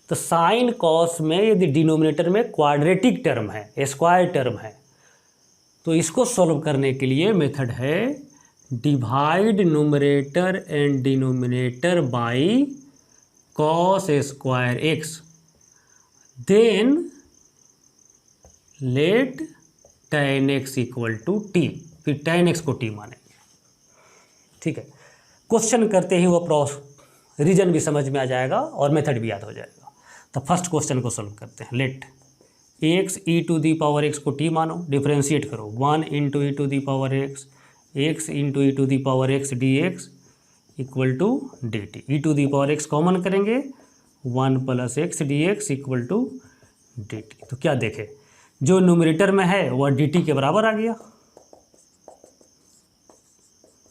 तो साइन कॉस में यदि डिनोमिनेटर में क्वाड्रेटिक टर्म है, स्क्वायर टर्म है, तो इसको सॉल्व करने के लिए मेथड है divide numerator and denominator by cos square x, then let tan x equal to t, फिर tan x को t मानेंगे। ठीक है, क्वेश्चन करते ही वो रीजन भी समझ में आ जाएगा और मेथड भी याद हो जाएगा। तो फर्स्ट क्वेश्चन को सॉल्व करते हैं। Let x e to the power x को t मानो, डिफ्रेंशिएट करो, 1 into e to the power x, x into e to the power x d x equal to d t, e to the power x common करेंगे, 1 plus x d x equal to d t. तो क्या देखें, जो numerator में है वह D T के बराबर आ गया,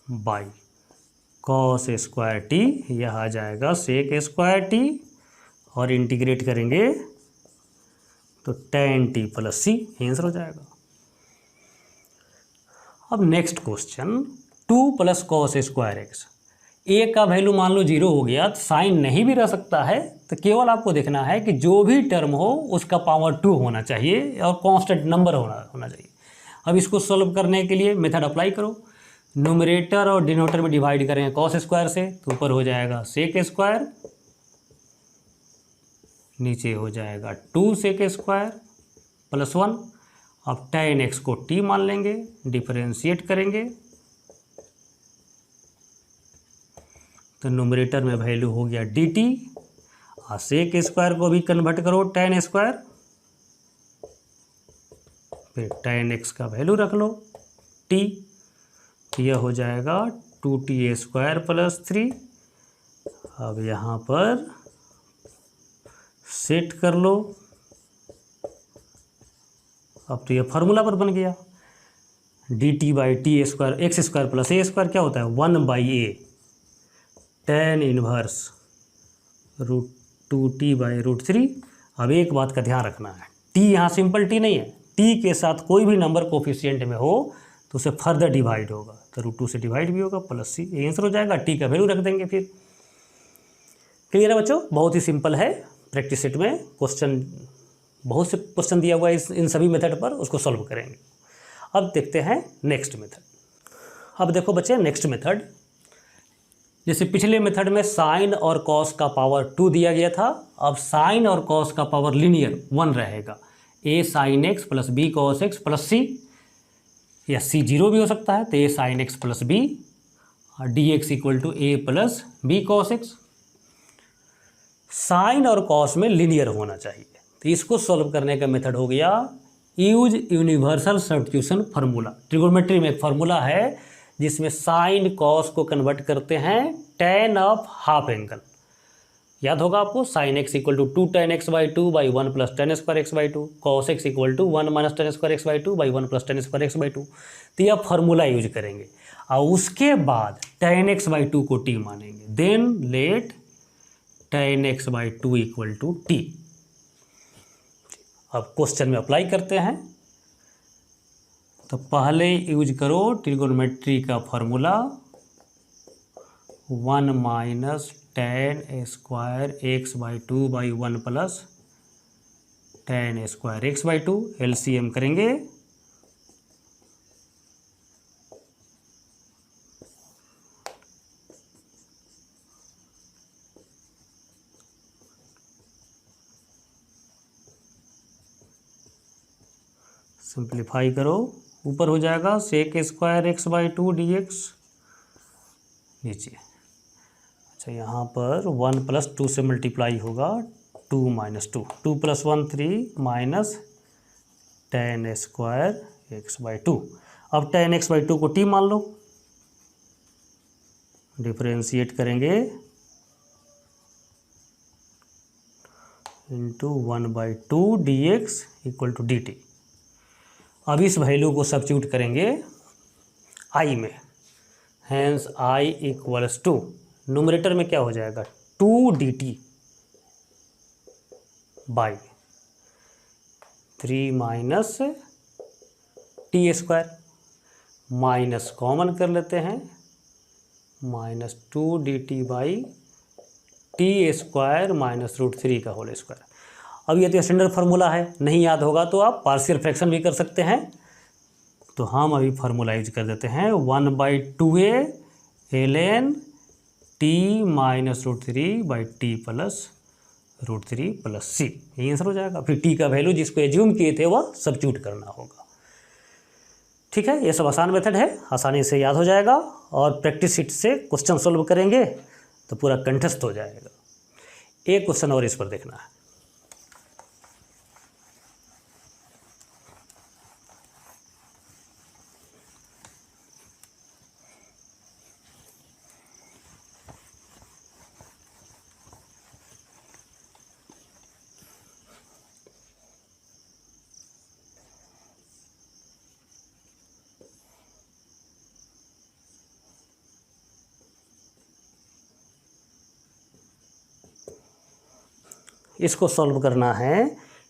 बाई कॉस स्क्वायर टी, यह आ जाएगा सेक स्क्वायर टी, और इंटीग्रेट करेंगे तो tan t plus c, answer हो जाएगा। अब next question, 2 plus cos square x, a का वैल्यू मान लो 0 हो गया तो साइन नहीं भी रह सकता है, तो केवल आपको देखना है कि जो भी टर्म हो उसका पावर 2 होना चाहिए और कांस्टेंट नंबर होना चाहिए। अब इसको सॉल्व करने के लिए मेथड अप्लाई करो, न्यूमरेटर और डिनोमिनेटर में डिवाइड करेंगे कॉस स्क्वायर से, तो ऊपर हो जाएगा सेक स्क्वायर, नीचे हो जाएगा 2 सेक स्क्वायर प्लस 1। अब tan x को t मान लेंगे, डिफरेंशिएट करेंगे तो न्यूमरेटर में वैल्यू हो गया dt, और सेक स्क्वायर को भी कन्वर्ट करो tan स्क्वायर, फिर tan x का वैल्यू रख लो t, यह हो जाएगा 2t स्क्वायर प्लस 3। अब यहाँ पर सेट कर लो, अब तो यह फार्मूला पर बन गया, D t by t square x square plus A square क्या होता है 1 by A, tan inverse √2t/√3। अब एक बात का ध्यान रखना है, t यहाँ सिंपल t नहीं है, t के साथ कोई भी नंबर कोफिशिएंट में हो तो उसे फर्दर डिवाइड होगा, तो √2 से डिवाइड भी होगा प्लस c, ये आंसर हो जाएगा। t का वैल्यू रख देंगे फिर। क्लियर है बच्चों, बहुत ही सिंपल है। प्रैक्टिस सेट में क्वेश्चन, बहुत से क्वेश्चन दिया हुआ है इन सभी मेथड पर, उसको सॉल्व करेंगे। अब देखते हैं नेक्स्ट मेथड। अब देखो बच्चे नेक्स्ट मेथड, जैसे पिछले मेथड में साइन और कॉस का पावर 2 दिया गया था, अब साइन और कॉस का पावर लीनियर 1 रहेगा, a sin x plus b cos x plus c, या c 0 भी हो सकता है, तो a sin x plus b और dx equal to a plus b cos x। Sine और कॉस में लीनियर होना चाहिए, तो इसको सॉल्व करने का मेथड हो गया use universal substitution formula. Trigonometry में एक फार्मूला है जिसमें साइन कॉस को कन्वर्ट करते हैं tan ऑफ हाफ एंगल। याद होगा आपको, sine x equal to 2 tan x/2 by 1 plus tan square x/2, cos x equal to 1 minus tan square x/2 by 1 plus tan square x/2। तो यह formula use करेंगे और उसके बाद tan x/2 को t मानेंगे, then let tan x/2 equal to t। अब question में अप्लाई करते हैं, तो पहले यूज करो ट्रिगोनोमेट्री का formula 1 minus tan square x/2 by 1 plus tan square x/2, LCM करेंगे, सिंप्लीफाई करो, ऊपर हो जाएगा sec स्क्वायर x/2 dx, नीचे। अच्छा यहाँ पर 1 प्लस 2 से मल्टीप्लाई होगा, 2 minus 2, 2 plus 1 3 minus tan square x/2। अब tan x/2 को t मान लो, डिफरेंशिएट करेंगे into 1/2 dx equal to dt। अब इस वैल्यू को सब्स्टिट्यूट करेंगे i में, hence i equals to, numerator में क्या हो जाएगा 2 dt by 3 minus t square, minus common कर लेते हैं, minus 2 dt by t square minus √3 का होल स्क्वायर। अब ये तो स्टैंडर्ड फार्मूला है, नहीं याद होगा तो आप पार्शियल फ्रैक्शन भी कर सकते हैं, तो हम अभी फार्मूला यूज कर देते हैं 1/2a ln t minus √3 by T plus √3 plus c, यही आंसर हो जाएगा। फिर t का वैल्यू जिसको एज्यूम किए थे वह सब्स्टिट्यूट करना होगा। ठीक है, ये सब आसान मेथड है, आसानी से याद हो जाएगा, और प्रैक्टिस शीट से क्वेश्चन सॉल्व करेंगे तो पूरा कंठस्थ हो जाएगा। एक क्वेश्चन और इस पर देखना है। इसको सॉल्व करना है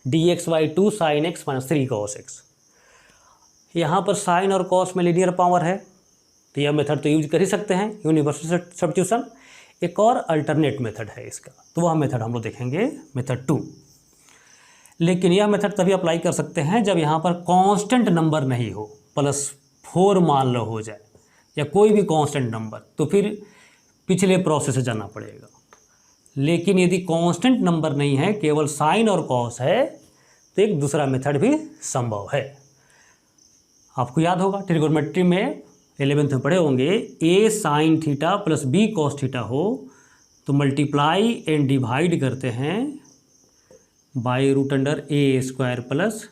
dx/2 sin x minus 3 cos x। यहाँ पर साइन और कॉस में लीनियर पावर है, तो यह मेथड तो यूज कर ही सकते हैं, यूनिवर्सल सब्स्टिट्यूशन। एक और अल्टरनेट मेथड है इसका, तो वह मेथड हम लोग देखेंगे, मेथड 2। लेकिन यह मेथड तभी अप्लाई कर सकते हैं जब यहाँ पर कांस्टेंट नंबर नहीं हो, +4 मान लो हो जाए, या कोई भी कांस्टेंट नंबर, तो फिर पिछले प्रोसेस से जाना पड़ेगा। लेकिन यदि कांस्टेंट नंबर नहीं है, केवल साइन और कॉस है, तो एक दूसरा मेथड भी संभव है। आपको याद होगा ट्रिगोनोमेट्री में 11th में पढ़े होंगे, a sine theta plus b cos theta हो तो मल्टीप्लाई एंड डिवाइड करते हैं बाई √a² प्लस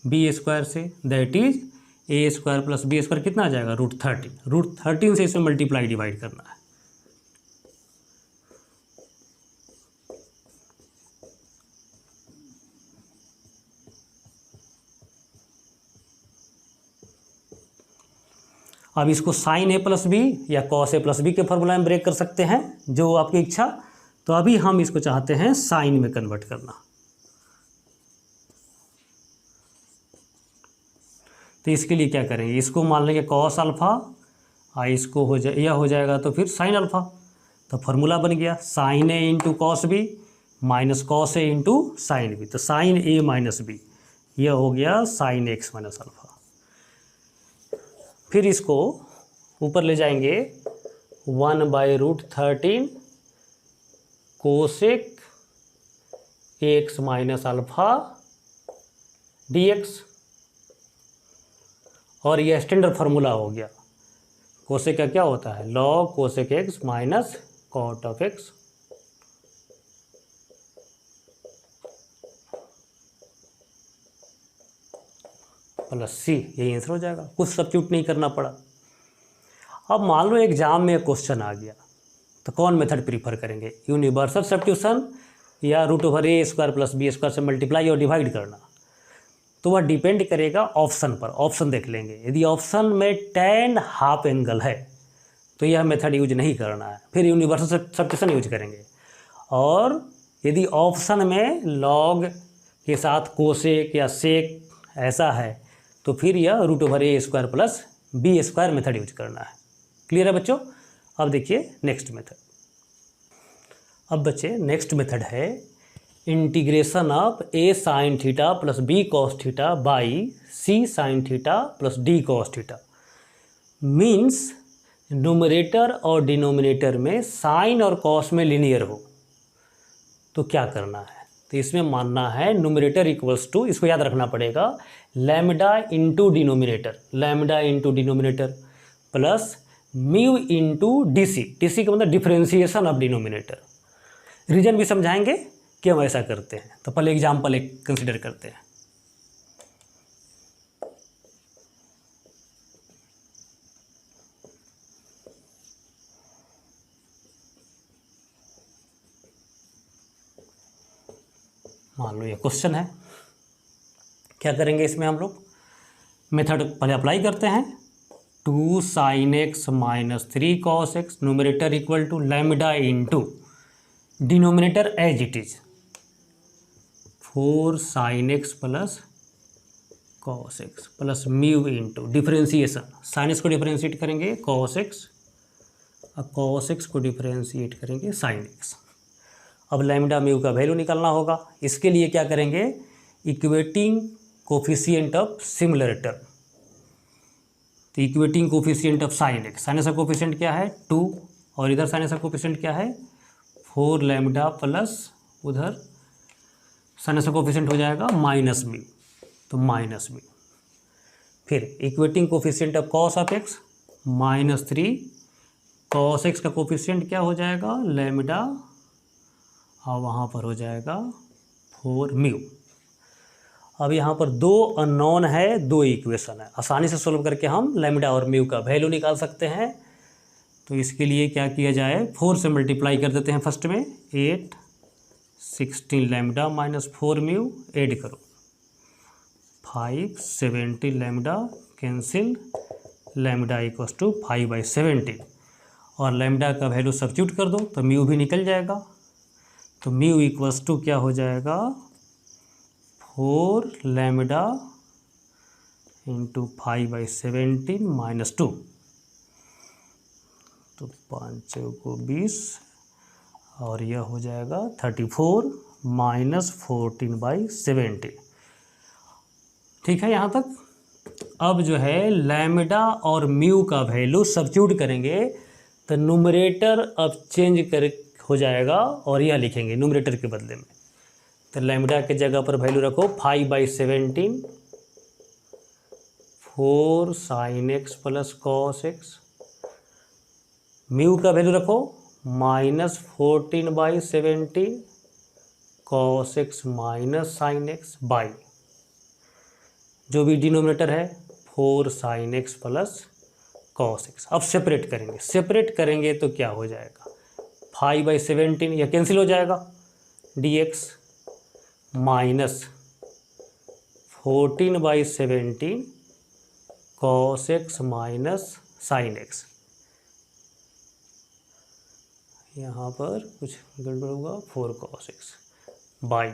b² से, that is a² plus b² कितना आ जाएगा √13। √13 से इसमें मल्टीप्लाई डिवाइड करना है। अब इसको साइन ए प्लस बी या कॉस ए प्लस बी के फॉर्मूला में ब्रेक कर सकते हैं, जो आपकी इच्छा। तो अभी हम इसको चाहते हैं साइन में कन्वर्ट करना। तो इसके लिए क्या करेंगे, इसको मान लेंगे कॉस अल्फ़ा और इसको यह हो जाएगा तो फिर साइन अल्फ़ा। तो फार्मूला बन गया sine a into cos b minus cos a into sine b. तो साइन ए माइनस बी यह हो गया साइन एक्स माइनस अल्फ़ा। फिर इसको ऊपर ले जाएंगे 1/√13 cosec x minus alpha dx, और यह स्टैंडर्ड फार्मूला हो गया। कोसेक का क्या होता है, log cosec x minus cot of x. Plus c, यही आंसर हो जाएगा, कुछ सब्स्टिट्यूट नहीं करना पड़ा। अब मान लो एग्जाम में क्वेश्चन आ गया तो कौन मेथड प्रीफर करेंगे, यूनिवर्सल सब्स्टिट्यूशन या √a² प्लस b² से मल्टीप्लाई और डिवाइड करना। तो वह डिपेंड करेगा ऑप्शन पर। ऑप्शन देख लेंगे, यदि ऑप्शन में tan हाफ एंगल है तो यह मेथड यूज नहीं करना है, फिर यूनिवर्सल सब्स्टिट्यूशन यूज करेंगे। और यदि ऑप्शन में लॉग के साथ कोसेक या सेक ऐसा है तो फिर यह √a² plus b² method use करना है। क्लियर है बच्चों। अब देखिए नेक्स्ट मेथड। अब बच्चे नेक्स्ट मेथड है integration of a sine theta plus b cos theta by c sine theta plus d cos theta. Means numerator और डिनोमिनेटर में साइन और कॉस में लीनियर हो तो क्या करना है। तो इसमें मानना है न्यूमरेटर इक्वल्स टू, इसको याद रखना पड़ेगा, lambda into denominator, lambda into denominator plus mu into d c का मतलब डिफरेंशिएशन ऑफ डिनोमिनेटर। रीजन भी समझाएंगे कि हम ऐसा करते हैं। तो पहले एग्जाम्पल एक कंसिडर करते हैं। मान लो ये क्वेश्चन है, क्या करेंगे इसमें हम लोग, मेथड पहले अप्लाई करते हैं। 2 sin x minus 3 cos x numerator equal to lambda into denominator as it is 4 sin x plus cos x plus mu into differentiation, sine x को डिफरेंशिएट करेंगे cos x और cos x को differentiate करेंगे sin x। अब lambda mu का value निकालना होगा। इसके लिए क्या करेंगे, equating coefficient of similar term. तो equating coefficient of sine x, sine x का कोफिशिएंट क्या है 2 और इधर साइन एक्स का कोफिशिएंट क्या है 4 लैम्डा प्लस उधर साइन एक्स का कोफिशिएंट हो जाएगा माइनस म्यू, तो माइनस म्यू। फिर equating coefficient of cos of x -3 cos x का कोफिशिएंट क्या हो जाएगा लैम्डा और वहाँ पर हो जाएगा 4 म्यू। अब यहाँ पर 2 अननोन है, 2 इक्वेशन है, आसानी से सोल्व करके हम लैम्डा और म्यू का वैल्यू निकाल सकते हैं। तो इसके लिए क्या किया जाए, 4 से मल्टीप्लाई कर देते हैं फर्स्ट में, 8 16 लैम्डा माइनस 4 म्यू, ऐड करो 5 17 lambda, cancel lambda equals to 5/17 और लैम्डा का वैल्यू सब्स्टिट्यूट कर दो तो म्यू भी निकल जाएगा। तो म्यू इक्वल्स टू क्या हो जाएगा 4 लैम्डा इंटू 5/17 माइनस 2, तो 5 को 20 और यह हो जाएगा 34 माइनस 14/17। ठीक है यहाँ तक। अब जो है लैम्डा और म्यू का वैल्यू सब्स्टिट्यूट करेंगे तो न्यूमरेटर अब चेंज कर हो जाएगा और यह लिखेंगे न्यूमरेटर के बदले में। तो लैम्डा के जगह पर वैल्यू रखो 5/17 4 sin x plus cos x, mu का वैल्यू रखो -14/17 cos x minus sine x by जो भी डिनोमिनेटर है 4 sin x plus cos x। अब सेपरेट करेंगे, सेपरेट करेंगे तो क्या हो जाएगा 5/17 यह कैंसिल हो जाएगा dx minus 14/17 cos x minus sine x, यहाँ पर कुछ गड़बड़ होगा, 4 cos x by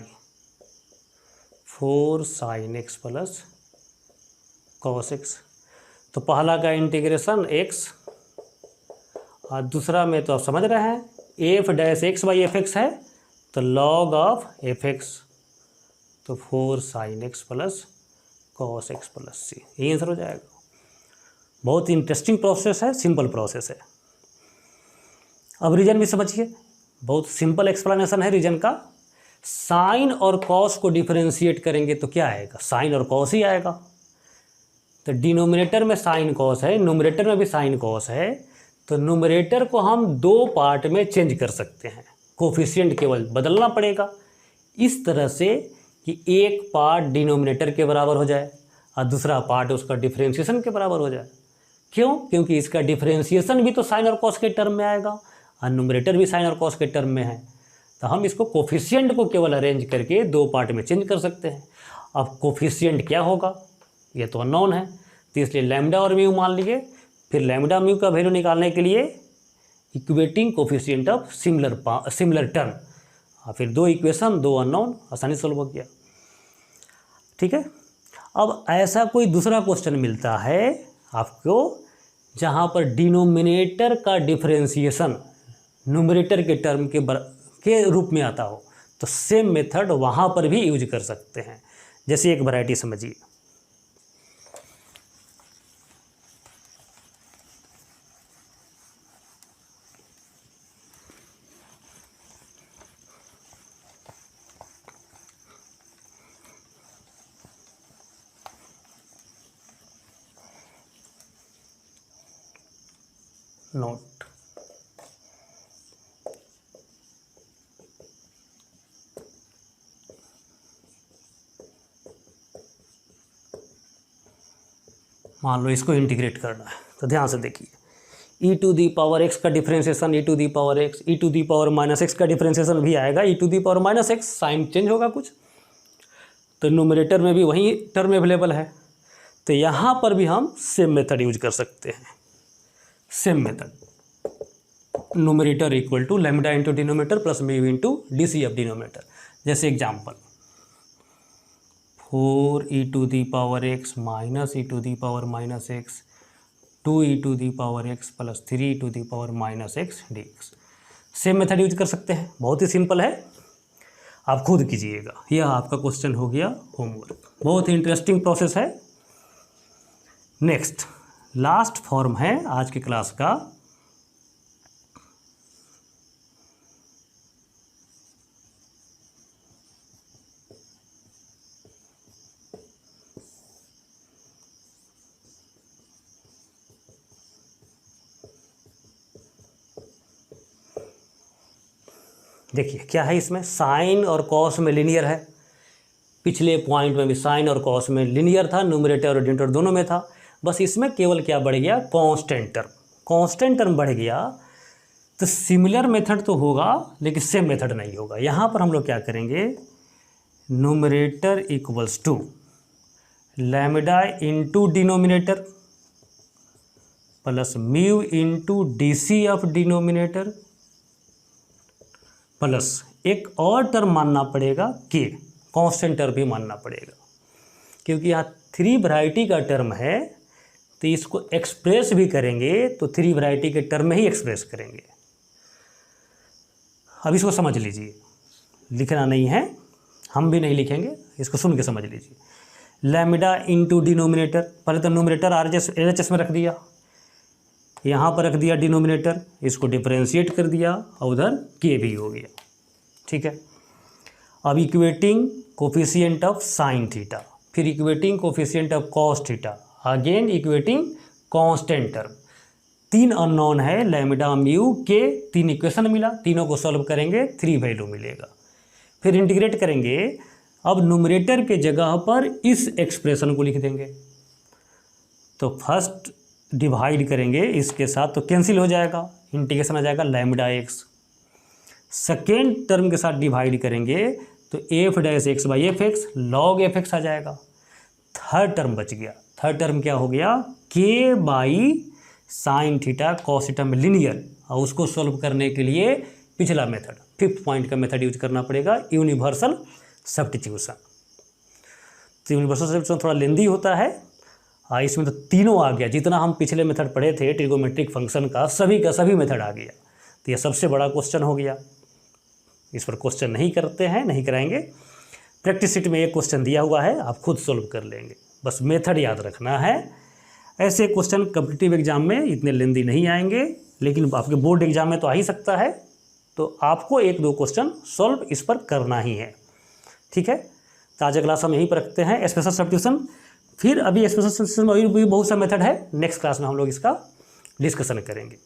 4 sine x plus cos x. तो पहला का इंटीग्रेशन एक्स और दूसरा में तो आप समझ रहे हैं f dash x by f x है, तो लॉग ऑफ एफ एक्स, तो 4 sine x plus cos x plus c, यही आंसर हो जाएगा। बहुत इंटरेस्टिंग प्रोसेस है, सिंपल प्रोसेस है। अब रीजन भी समझिए, बहुत सिंपल एक्सप्लेनेशन है रीजन का। साइन और कॉस को डिफरेंशिएट करेंगे तो क्या आएगा, साइन और कॉस ही आएगा। तो डिनोमिनेटर में साइन कॉस है, न्यूमरेटर में भी साइन कॉस है, तो न्यूमरेटर को हम 2 पार्ट में चेंज कर सकते हैं, कोफिशिएंट केवल बदलना पड़ेगा इस तरह से कि एक पार्ट डिनोमिनेटर के बराबर हो जाए और दूसरा पार्ट उसका डिफरेंशिएशन के बराबर हो जाए। क्यों? क्योंकि इसका डिफरेंशिएशन भी तो साइन और कॉस के टर्म में आएगा और न्यूमरेटर भी साइन और कॉस के टर्म में है, तो हम इसको कोफिशिएंट को केवल अरेंज करके 2 पार्ट में चेंज कर सकते हैं। अब कोफिशिएंट क्या होगा ये तो अननोन है, तो इसलिए लैम्डा और म्यू मान लिए। फिर लैम्डा म्यू का वैल्यू निकालने के लिए equating coefficient of similar term, और फिर 2 इक्वेशन 2 अननोन, आसानी से सॉल्व हो गया। ठीक है। अब ऐसा कोई दूसरा क्वेश्चन मिलता है आपको जहाँ पर डिनोमिनेटर का डिफरेंशिएशन न्यूमरेटर के टर्म के रूप में आता हो, तो सेम मेथड वहाँ पर भी यूज कर सकते हैं। जैसे एक वैरायटी समझिए, नोट मान लो इसको इंटीग्रेट करना है, तो ध्यान से देखिए e to the power x का differentiation e to the power x, e to the power minus x का डिफरेंशिएशन भी आएगा e to the power minus x, sign change होगा कुछ, तो न्यूमरेटर में भी वही टर्म अवेलेबल है। तो यहाँ पर भी हम सेम मेथड यूज कर सकते हैं, same method, numerator equal to lambda into denominator plus mu into d c of denominator. जैसे example 4 e to the power x minus e to the power minus x 2 e to the power x plus 3 e to the power minus x dx। Same method use कर सकते हैं, बहुत ही simple है, आप खुद कीजिएगा। यह आपका क्वेश्चन हो गया होमवर्क, बहुत ही इंटरेस्टिंग प्रोसेस है। नेक्स्ट लास्ट फॉर्म है आज की क्लास का, देखिए क्या है इसमें, साइन और कॉस में लीनियर है, पिछले पॉइंट में भी साइन और कॉस में लीनियर था, न्यूमरेटर और डिनोमिनेटर दोनों में था, बस इसमें केवल क्या बढ़ गया, कांस्टेंट टर्म, कांस्टेंट टर्म बढ़ गया। तो सिमिलर मेथड तो होगा लेकिन सेम मेथड नहीं होगा। यहाँ पर हम लोग क्या करेंगे, numerator equals to lambda into denominator plus mu into d c of denominator plus एक और टर्म मानना पड़ेगा के, कांस्टेंट टर्म भी मानना पड़ेगा, क्योंकि यहाँ 3 वैरायटी का टर्म है, तो इसको एक्सप्रेस भी करेंगे तो 3 वैरायटी के टर्म में ही एक्सप्रेस करेंगे। अब इसको समझ लीजिए, लिखना नहीं है, हम भी नहीं लिखेंगे, इसको सुन के समझ लीजिए। लैम्डा इंटू डिनोमिनेटर, पहले तो न्यूमरेटर RHS में रख दिया, यहाँ पर रख दिया डिनोमिनेटर, इसको डिफरेंशिएट कर दिया और उधर के भी हो गया। ठीक है। अब equating coefficient of sine theta, फिर equating coefficient of cos theta, again equating constant term, 3 unknown है, लैम्डा म्यू के, 3 इक्वेशन मिला, तीनों को सॉल्व करेंगे 3 वैल्यू मिलेगा। फिर इंटीग्रेट करेंगे, अब न्यूमरेटर के जगह पर इस एक्सप्रेशन को लिख देंगे, तो फर्स्ट डिवाइड करेंगे इसके साथ तो कैंसिल हो जाएगा, इंटीग्रेशन आ जाएगा लैम्डा एक्स। सेकेंड टर्म के साथ डिवाइड करेंगे तो f dash x by f x log f x आ जाएगा। थर्ड टर्म बच गया, थर्ड टर्म क्या हो गया, के by sine theta cos theta में लीनियर, और उसको सॉल्व करने के लिए पिछला मेथड 5th पॉइंट का मेथड यूज करना पड़ेगा, यूनिवर्सल सब्स्टिट्यूशन। तो यूनिवर्सल सब्स्टिट्यूशन थोड़ा लेंदी होता है। इसमें तो तीनों आ गया, जितना हम पिछले मेथड पढ़े थे ट्रिगोमेट्रिक फंक्शन का सभी मेथड आ गया। तो यह सबसे बड़ा क्वेश्चन हो गया। इस पर क्वेश्चन नहीं करते हैं, नहीं कराएंगे। प्रैक्टिस शीट में एक क्वेश्चन दिया हुआ है, आप खुद सोल्व कर लेंगे, बस मेथड याद रखना है। ऐसे क्वेश्चन कॉम्पिटिटिव एग्जाम में इतने लेंदी नहीं आएंगे, लेकिन आपके बोर्ड एग्जाम में तो आ ही सकता है, तो आपको 1-2 क्वेश्चन सॉल्व इस पर करना ही है। ठीक है, तो आज क्लास हम यहीं पर रखते हैं स्पेशल सब्स्टिट्यूशन। फिर अभी स्पेशल सब्स्टिट्यूशन में भी बहुत सा मेथड है, नेक्स्ट क्लास में हम लोग इसका डिस्कशन करेंगे।